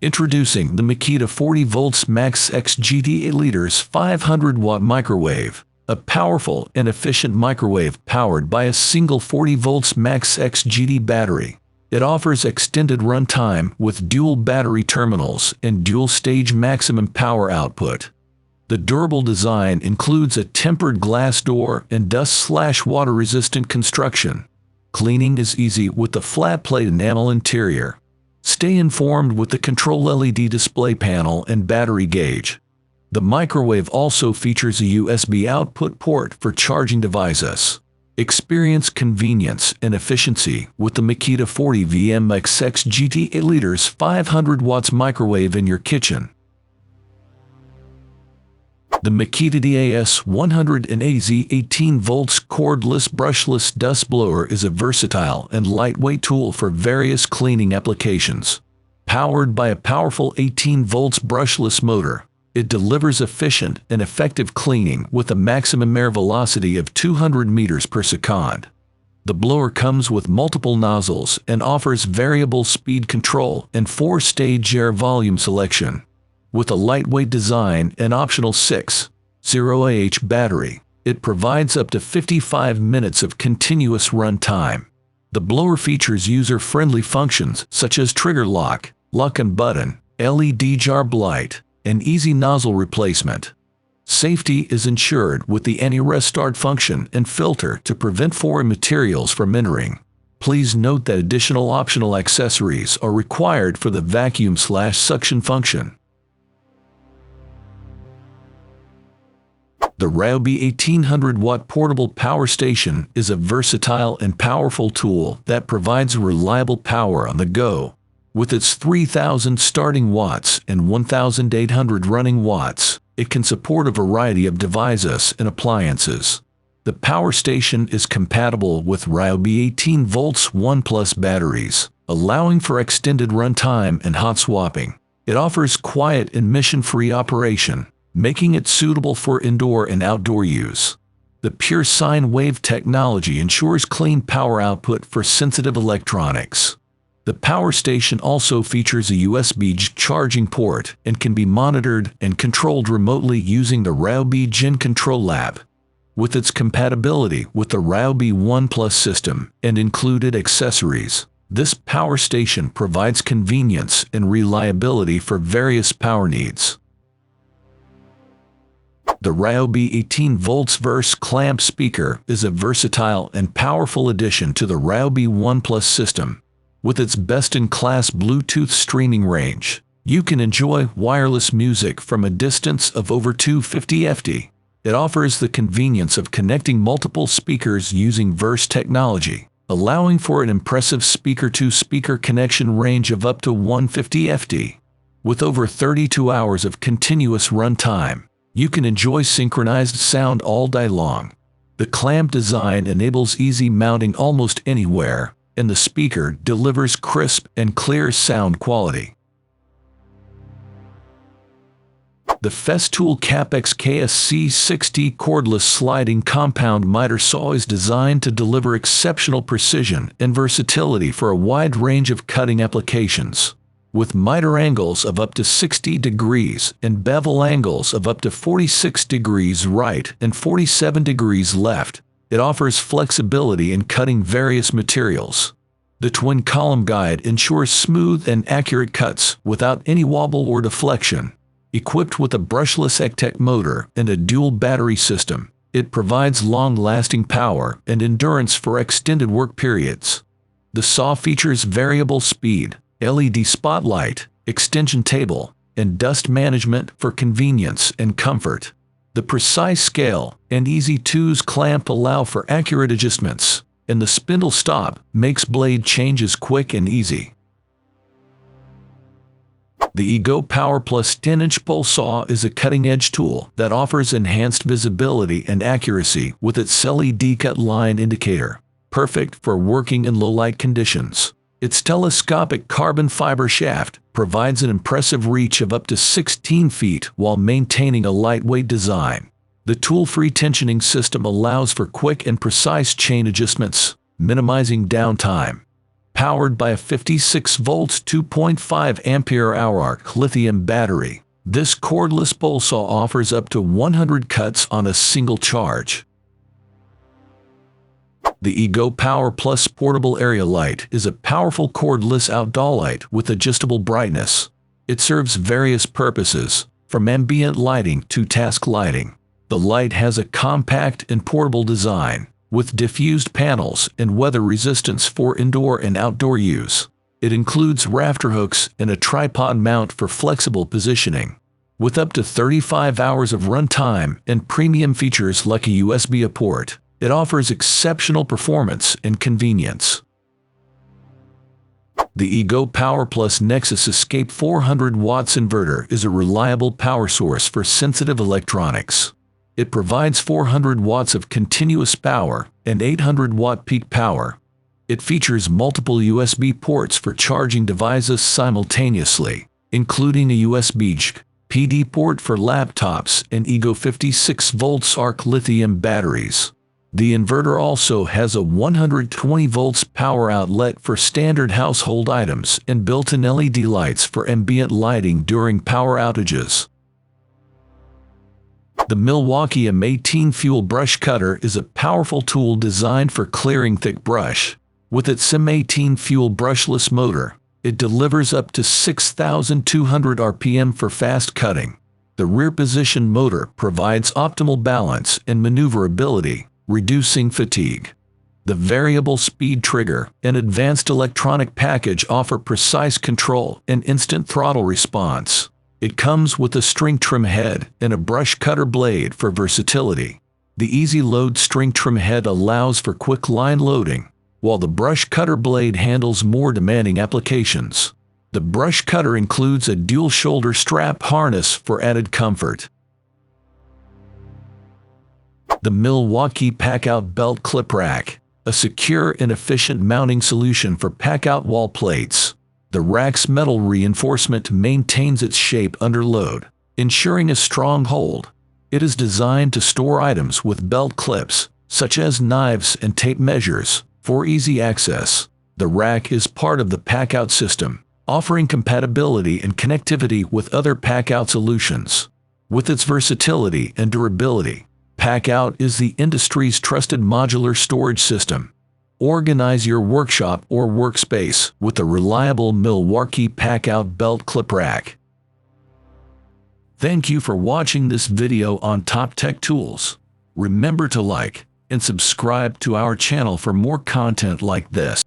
Introducing the Makita 40 volts Max X GT 8 liters 500 watt microwave, a powerful and efficient microwave powered by a single 40 volts Max X GT battery. It offers extended runtime with dual battery terminals and dual-stage maximum power output. The durable design includes a tempered glass door and dust/water-resistant construction. Cleaning is easy with the flat-plate enamel interior. Stay informed with the control LED display panel and battery gauge. The microwave also features a USB output port for charging devices. Experience convenience and efficiency with the Makita 40 VMX X GT 8 liters 500 watts microwave in your kitchen. The Makita DAS 100AZ 18 volts cordless brushless dust blower is a versatile and lightweight tool for various cleaning applications. Powered by a powerful 18 volts brushless motor, it delivers efficient and effective cleaning with a maximum air velocity of 200 meters per second. The blower comes with multiple nozzles and offers variable speed control and 4-stage air volume selection. With a lightweight design and optional 6.0Ah battery, it provides up to 55 minutes of continuous run time. The blower features user-friendly functions such as trigger lock and button, LED jar light, and easy nozzle replacement. Safety is ensured with the anti-restart function and filter to prevent foreign materials from entering. Please note that additional optional accessories are required for the vacuum/suction function. The Ryobi 1800 watt portable power station is a versatile and powerful tool that provides reliable power on the go. With its 3,000 starting watts and 1,800 running watts, it can support a variety of devices and appliances. The power station is compatible with Ryobi 18 volts 1+ batteries, allowing for extended runtime and hot swapping. It offers quiet and emission-free operation, making it suitable for indoor and outdoor use. The pure sine wave technology ensures clean power output for sensitive electronics. The power station also features a USB charging port and can be monitored and controlled remotely using the Ryobi Gen Control Lab. With its compatibility with the Ryobi One Plus system and included accessories, this power station provides convenience and reliability for various power needs. The Ryobi 18 volts Verse clamp speaker is a versatile and powerful addition to the Ryobi One Plus system. With its best-in-class Bluetooth streaming range, you can enjoy wireless music from a distance of over 250 ft. It offers the convenience of connecting multiple speakers using Verse technology, allowing for an impressive speaker-to-speaker connection range of up to 150 ft. With over 32 hours of continuous runtime, you can enjoy synchronized sound all day long. The clamp design enables easy mounting almost anywhere, and the speaker delivers crisp and clear sound quality. The Festool Capex KSC60 cordless sliding compound miter saw is designed to deliver exceptional precision and versatility for a wide range of cutting applications. With miter angles of up to 60 degrees and bevel angles of up to 46 degrees right and 47 degrees left, it offers flexibility in cutting various materials. The twin column guide ensures smooth and accurate cuts without any wobble or deflection. Equipped with a brushless ECTEC motor and a dual battery system, it provides long-lasting power and endurance for extended work periods. The saw features variable speed, LED spotlight, extension table, and dust management for convenience and comfort. The precise scale and easy-to-use clamp allow for accurate adjustments, and the spindle stop makes blade changes quick and easy. The Ego Power Plus 10-inch pole saw is a cutting-edge tool that offers enhanced visibility and accuracy with its LED cut line indicator, perfect for working in low-light conditions. Its telescopic carbon fiber shaft provides an impressive reach of up to 16 feet while maintaining a lightweight design. The tool-free tensioning system allows for quick and precise chain adjustments, minimizing downtime. Powered by a 56 volts 2.5 ampere hour lithium battery, this cordless pole saw offers up to 100 cuts on a single charge. The Ego Power Plus Portable Area Light is a powerful cordless outdoor light with adjustable brightness. It serves various purposes, from ambient lighting to task lighting. The light has a compact and portable design, with diffused panels and weather resistance for indoor and outdoor use. It includes rafter hooks and a tripod mount for flexible positioning. With up to 35 hours of runtime and premium features like a USB port, it offers exceptional performance and convenience. The Ego Power Plus Nexus Escape 400 watts inverter is a reliable power source for sensitive electronics. It provides 400 watts of continuous power and 800 watt peak power. It features multiple USB ports for charging devices simultaneously, including a USB PD port for laptops and Ego 56 volts arc lithium batteries. The inverter also has a 120 volts power outlet for standard household items and built-in LED lights for ambient lighting during power outages. The Milwaukee M18 Fuel Brush Cutter is a powerful tool designed for clearing thick brush. With its M18 Fuel brushless motor, it delivers up to 6,200 RPM for fast cutting. The rear position motor provides optimal balance and maneuverability, reducing fatigue. The variable speed trigger and advanced electronic package offer precise control and instant throttle response. It comes with a string trim head and a brush cutter blade for versatility. The Easy Load string trim head allows for quick line loading, while the brush cutter blade handles more demanding applications. The brush cutter includes a dual shoulder strap harness for added comfort. The Milwaukee Packout Belt Clip Rack, a secure and efficient mounting solution for packout wall plates. The rack's metal reinforcement maintains its shape under load, ensuring a strong hold. It is designed to store items with belt clips, such as knives and tape measures, for easy access. The rack is part of the Packout system, offering compatibility and connectivity with other Packout solutions. With its versatility and durability, Packout is the industry's trusted modular storage system. Organize your workshop or workspace with a reliable Milwaukee Packout Belt Clip Rack. Thank you for watching this video on Top Tech Tools. Remember to like and subscribe to our channel for more content like this.